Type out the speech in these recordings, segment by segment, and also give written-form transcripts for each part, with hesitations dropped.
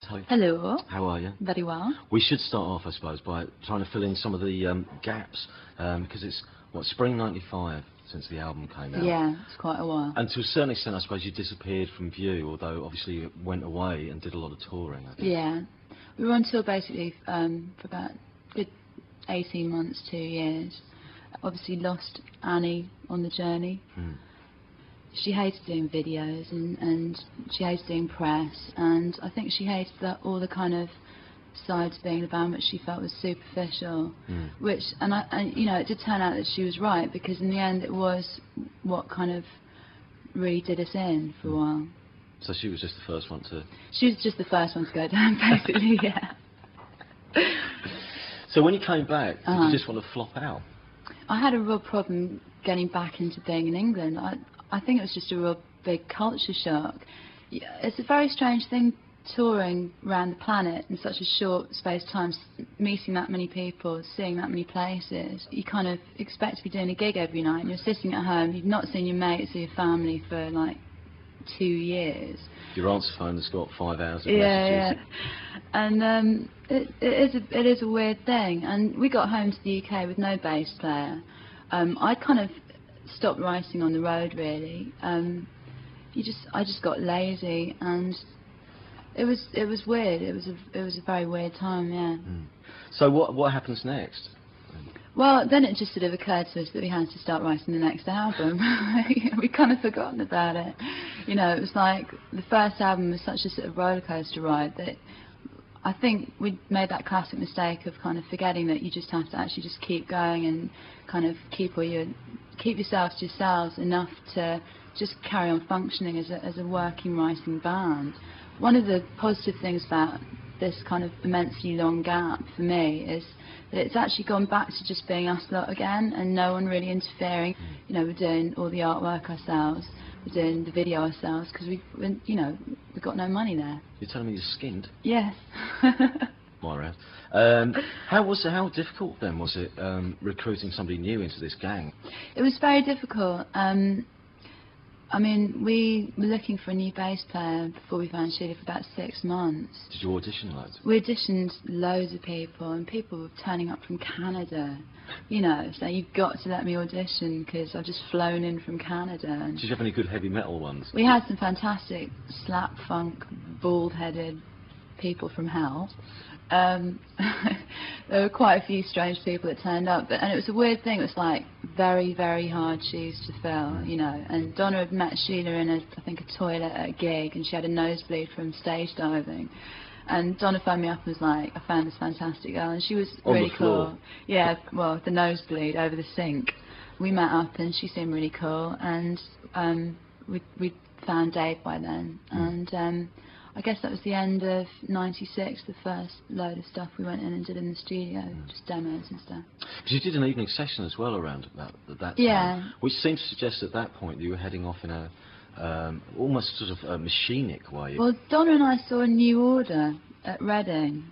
Hello. How are you? Very well. We should start off, I suppose, by trying to fill in some of the gaps, because it's, spring '95 since the album came out. Yeah, it's quite a while. And to a certain extent, I suppose, you disappeared from view, although obviously you went away and did a lot of touring, I think. Yeah. We were on tour basically for about a good 18 months, 2 years. Obviously lost Annie on the journey. She hated doing videos and she hated doing press, and I think she hated all the kind of sides of being in the band which she felt was superficial. Which, and you know, it did turn out that she was right, because in the end it was what kind of really did us in for a while. So she was just the first one to... She was just the first one to go down, basically, yeah. So when you came back, did you just want to flop out? I had a real problem getting back into being in England. I think it was just a real big culture shock. It's a very strange thing, touring around the planet in such a short space of time, meeting that many people, seeing that many places. You kind of expect to be doing a gig every night, and you're sitting at home, you've not seen your mates or your family for like 2 years. Your answer phone has got 5 hours of messages. Yeah. And it is a weird thing. And we got home to the UK with no bass player. I kind of stopped writing on the road, really. I just got lazy, and it was weird. It was a very weird time, yeah. So what happens next? Well, then it just sort of occurred to us that we had to start writing the next album. We'd kind of forgotten about it. You know, it was like the first album was such a sort of roller coaster ride that I think we'd made that classic mistake of kind of forgetting that you just have to actually just keep going and kind of keep yourselves to yourselves enough to just carry on functioning as a working, writing band. One of the positive things about this kind of immensely long gap for me is that it's actually gone back to just being us lot again, and no one really interfering. You know, we're doing all the artwork ourselves, we're doing the video ourselves, because we've got no money there. You're telling me you're skinned? Yes. More how difficult then was it recruiting somebody new into this gang? It was very difficult. I mean, we were looking for a new bass player before we found Sheila for about 6 months. Did you audition loads? We auditioned loads of people, and people were turning up from Canada. You know, so you've got to let me audition because I've just flown in from Canada. And did you have any good heavy metal ones? We had some fantastic slap funk, bald-headed people from hell. There were quite a few strange people that turned up, and it was a weird thing. It was like very, very hard shoes to fill, you know. And Donna had met Sheila in I think a toilet at a gig, and she had a nosebleed from stage diving. And Donna phoned me up and was like, "I found this fantastic girl," and she was really cool. Yeah, well, the nosebleed over the sink. We met up, and she seemed really cool, and we found Dave by then, and I guess that was the end of '96, the first load of stuff we went in and did in the studio, just demos and stuff. Because you did an evening session as well around that time, yeah. Which seems to suggest at that point that you were heading off in a almost sort of a machinic way. Well, Donna and I saw a New Order at Reading,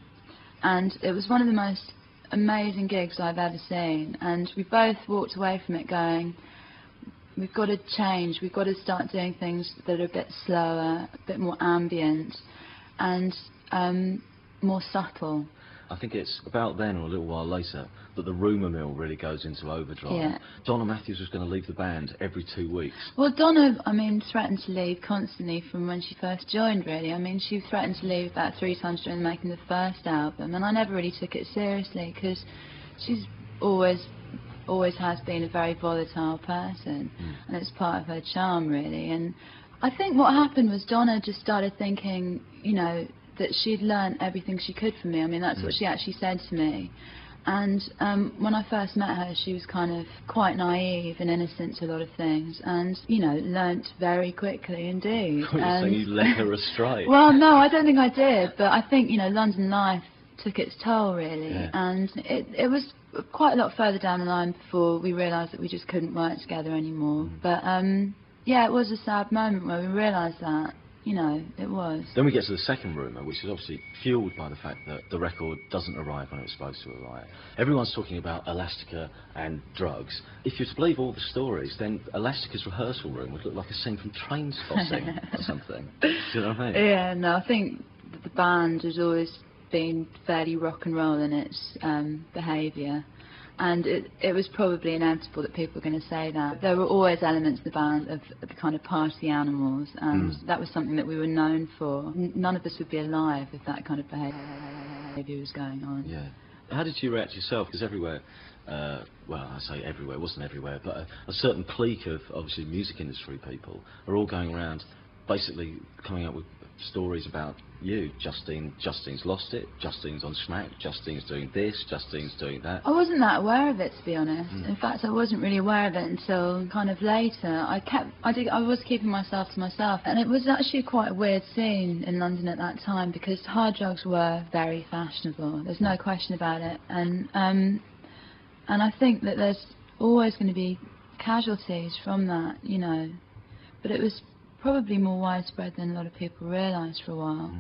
and it was one of the most amazing gigs I've ever seen, and we both walked away from it going, we've got to change, we've got to start doing things that are a bit slower, a bit more ambient, and more subtle. I think it's about then, or a little while later, that the rumour mill really goes into overdrive. Yeah. Donna Matthews was going to leave the band every 2 weeks. Well, Donna, I mean, threatened to leave constantly from when she first joined, really. I mean, she threatened to leave about 3 times during the making of the first album, and I never really took it seriously, because she's always has been a very volatile person, and it's part of her charm, really. And I think what happened was Donna just started thinking, you know, that she'd learned everything she could from me. I mean, that's what she actually said to me. And when I first met her, she was kind of quite naive and innocent to a lot of things, and, you know, learnt very quickly indeed. You're saying you led her astray? Well, no, I don't think I did, but I think, you know, London life took its toll, really. Yeah. And it was quite a lot further down the line before we realised that we just couldn't work together anymore. But yeah, it was a sad moment where we realised that, you know, it was. Then we get to the second rumour, which is obviously fuelled by the fact that the record doesn't arrive when it was supposed to arrive. Everyone's talking about Elastica and drugs. If you're to believe all the stories, then Elastica's rehearsal room would look like a scene from Trainspotting or something. Do you know what I mean? Yeah, no, I think the band has always been fairly rock and roll in its behaviour, and it was probably inevitable that people were going to say that. There were always elements of the band of the kind of party animals, and that was something that we were known for. None of us would be alive if that kind of behaviour was going on. Yeah. How did you react yourself? Because everywhere, well, I say everywhere, it wasn't everywhere, but a certain clique of, obviously, music industry people are all going around basically coming up with stories about you. Justine's lost it, Justine's on smack, Justine's doing this, Justine's doing that. I wasn't that aware of it, to be honest. In fact, I wasn't really aware of it until kind of later. I was keeping myself to myself, and it was actually quite a weird scene in London at that time, because hard drugs were very fashionable. There's no question about it, and I think that there's always going to be casualties from that, you know. But it was probably more widespread than a lot of people realised for a while.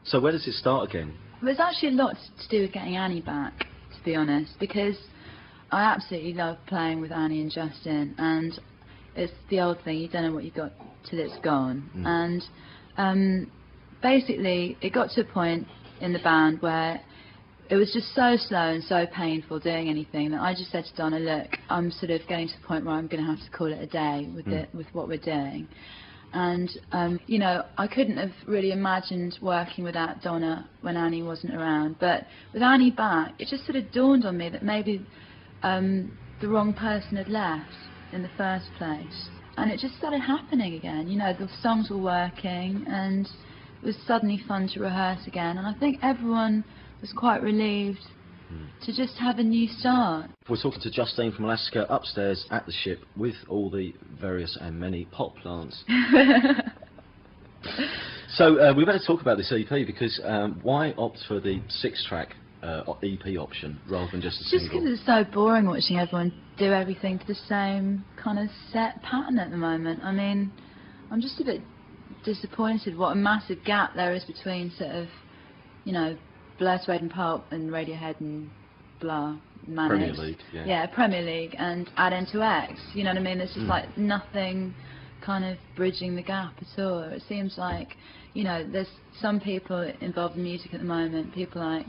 So where does it start again? Well, there's actually a lot to do with getting Annie back, to be honest, because I absolutely love playing with Annie and Justine, and it's the old thing, you don't know what you've got till it's gone. And basically it got to a point in the band where it was just so slow and so painful doing anything that I just said to Donna, look, I'm sort of getting to the point where I'm going to have to call it a day with what we're doing. And, you know, I couldn't have really imagined working without Donna when Annie wasn't around. But with Annie back, it just sort of dawned on me that maybe the wrong person had left in the first place. And it just started happening again. You know, the songs were working, and it was suddenly fun to rehearse again. And I think everyone was quite relieved to just have a new start. We're talking to Justine from Elastica upstairs at the ship with all the various and many pot plants. So we better talk about this EP, because why opt for the 6-track EP option rather than just a single? Just because it's so boring watching everyone do everything to the same kind of set pattern at the moment. I mean, I'm just a bit disappointed what a massive gap there is between sort of, you know, Blur, Suede and Pulp and Radiohead and blah, Premier League, yeah. Yeah, Premier League and Add N to X, you know what I mean? There's just like nothing kind of bridging the gap at all. It seems like, you know, there's some people involved in music at the moment, people like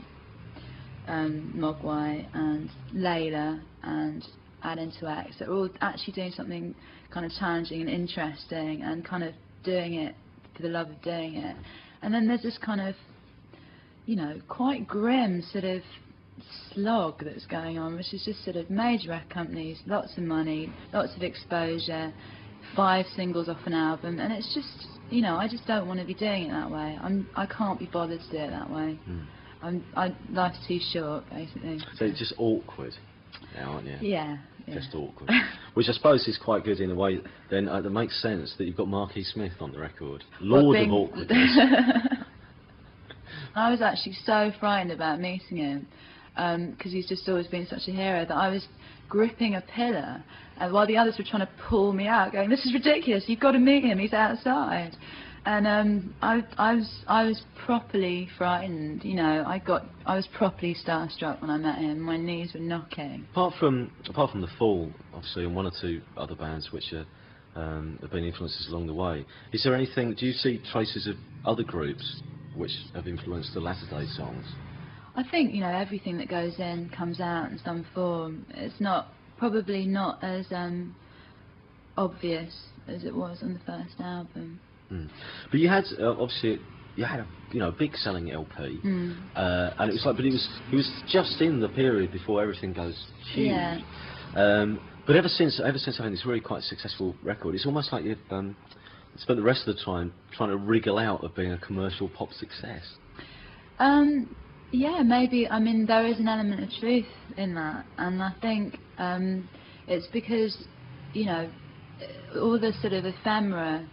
Mogwai and Layla and Add N to X, that are all actually doing something kind of challenging and interesting and kind of doing it for the love of doing it. And then there's this kind of, you know, quite grim sort of slog that's going on, which is just sort of major record companies, lots of money, lots of exposure, 5 singles off an album, and it's just, you know, I just don't want to be doing it that way. I can't be bothered to do it that way. Life's too short, basically. So it's just awkward now, aren't you? Yeah. Just awkward. Which I suppose is quite good in a way, then that makes sense that you've got Marquis Smith on the record. Lord of awkwardness. I was actually so frightened about meeting him, because he's just always been such a hero, that I was gripping a pillar while the others were trying to pull me out, going, this is ridiculous, you've got to meet him, he's outside. And I was properly frightened, you know. I was properly starstruck when I met him. My knees were knocking. Apart from the Fall, obviously, and 1 or 2 other bands which are, have been influences along the way, is there anything, do you see traces of other groups which have influenced the latter day songs? I think, you know, everything that goes in comes out in some form. It's probably not as obvious as it was on the first album. But you had obviously a big selling LP, and it was like, but it was just in the period before everything goes huge. Yeah. But ever since having this really quite successful record, it's almost like you've spent the rest of the time trying to wriggle out of being a commercial pop success. Yeah, maybe. I mean, there is an element of truth in that, and I think it's because, you know, all the sort of ephemera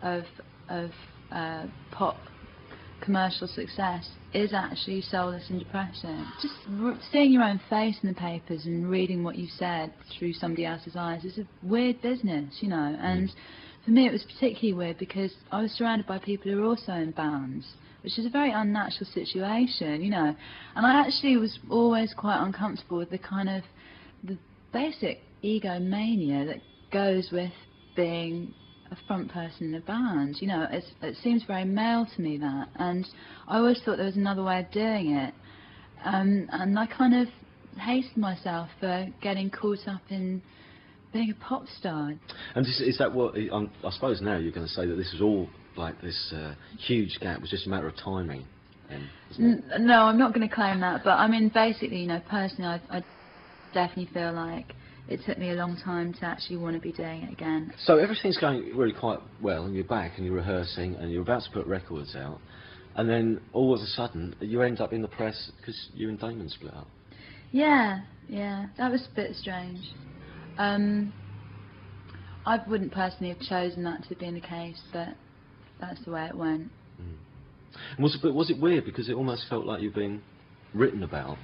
of pop commercial success is actually soulless and depressing. Just seeing your own face in the papers and reading what you said through somebody else's eyes is a weird business, you know. And for me, it was particularly weird because I was surrounded by people who were also in bands, which is a very unnatural situation, you know. And I actually was always quite uncomfortable with the kind of the basic egomania that goes with being a front person in a band. You know, it seems very male to me, that, and I always thought there was another way of doing it, and I kind of hated myself for getting caught up in being a pop star. And is that what, I suppose now you're going to say that this was all, like, this huge gap was just a matter of timing, then, isn't it? No, I'm not going to claim that, but I mean, basically, you know, personally, I definitely feel like it took me a long time to actually want to be doing it again. So everything's going really quite well, and you're back and you're rehearsing and you're about to put records out, and then all of a sudden you end up in the press because you and Damon split up. Yeah, that was a bit strange. I wouldn't personally have chosen that to be the case, but that's the way it went. And was it weird, because it almost felt like you've been written about,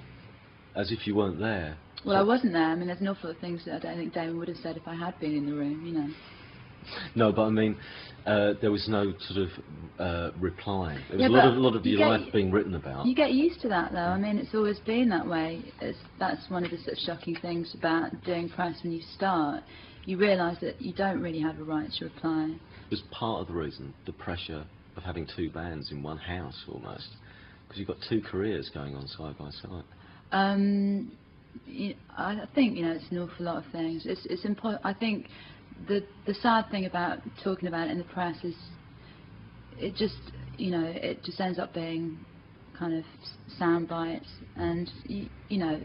as if you weren't there? Well, I wasn't there. I mean, there's an awful lot of things that I don't think Damon would have said if I had been in the room, you know. No, but I mean, there was no sort of reply. There was a lot of your life being written about. You get used to that, though. I mean, it's always been that way. That's one of the sort of shocking things about doing press when you start. You realise that you don't really have a right to reply. Was part of the reason the pressure of having two bands in one house, almost, because you've got two careers going on side by side? I think, you know, it's an awful lot of things. It's important. I think the sad thing about talking about it in the press is it just, you know, it just ends up being kind of sound bites, and you know,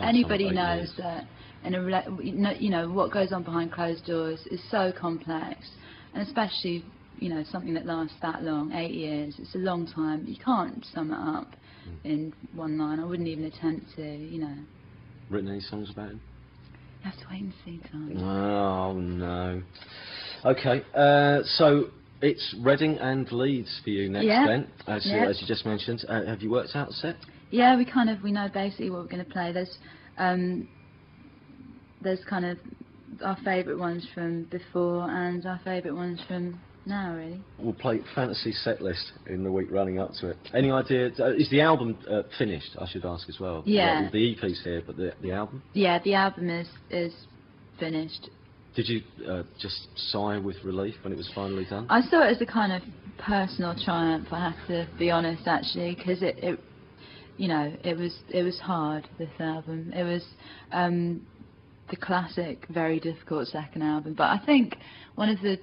anybody knows that in a you know, what goes on behind closed doors is so complex, and especially, you know, something that lasts that long, 8 years, it's a long time. You can't sum it up in one line. I wouldn't even attempt to, you know. Written any songs about him? You have to wait and see, Tom. Oh no. Okay, so it's Reading and Leeds for you next, then, as you just mentioned. Have you worked out a set? Yeah, we know basically what we're going to play. There's kind of our favourite ones from before and our favourite ones from now, really. We'll play Fantasy Set List in the week running up to it. Any idea? Is the album finished? I should ask as well. Yeah. The EP's here, but the album? Yeah, the album is finished. Did you just sigh with relief when it was finally done? I saw it as a kind of personal triumph, I have to be honest, actually, because it you know, it was hard, this album. It was the classic, very difficult second album. But I think one of the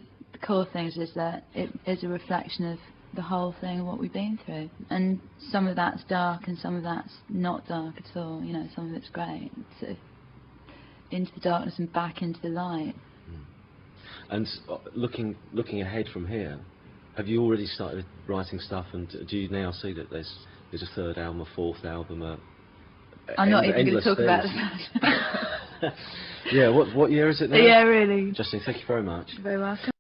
cool things is that it is a reflection of the whole thing and what we've been through. And some of that's dark and some of that's not dark at all. You know, some of it's great. Sort of into the darkness and back into the light. And looking ahead from here, have you already started writing stuff, and do you now see that there's a third album, a fourth album? I'm not even going to talk about that. Yeah, what year is it now? Yeah, really. Justine, thank you very much. You're very welcome.